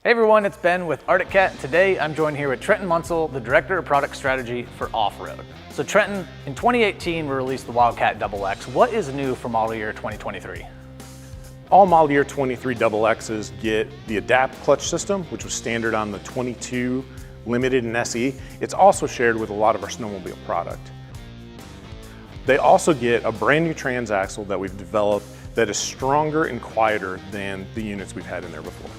Hey everyone, it's Ben with Wildcat. Today I'm joined here with Trenton Munsell, the Director of Product Strategy for Off-Road. So Trenton, in 2018 we released the Wildcat XX. What is new for model year 2023? All model year 23 XXs get the Adapt clutch system, which was standard on the 22 Limited and SE. It's also shared with a lot of our snowmobile product. They also get a brand new transaxle that we've developed that is stronger and quieter than the units we've had in there before.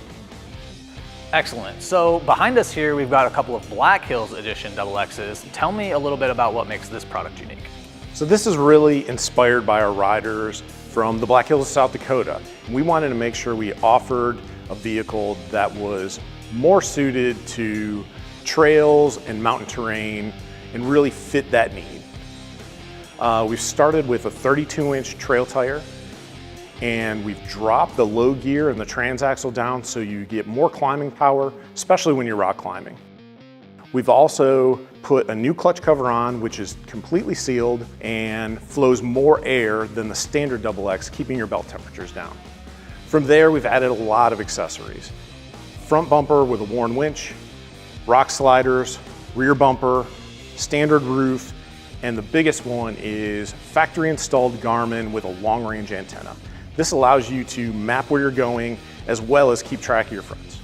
Excellent. So behind us here, we've got a couple of Black Hills Edition XXs. Tell me a little bit about what makes this product unique. So this is really inspired by our riders from the Black Hills of South Dakota. We wanted to make sure we offered a vehicle that was more suited to trails and mountain terrain and really fit that need. We've started with a 32-inch trail tire, and we've dropped the low gear and the transaxle down so you get more climbing power, especially when you're rock climbing. We've also put a new clutch cover on, which is completely sealed and flows more air than the standard XX, keeping your belt temperatures down. From there, we've added a lot of accessories. Front bumper with a worn winch, rock sliders, rear bumper, standard roof, and the biggest one is factory installed Garmin with a long range antenna. This allows you to map where you're going as well as keep track of your friends.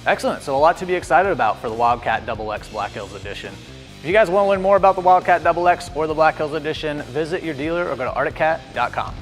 Excellent, so a lot to be excited about for the Wildcat XX Black Hills Edition. If you guys want to learn more about the Wildcat XX or the Black Hills Edition, visit your dealer or go to arctic-cat.com.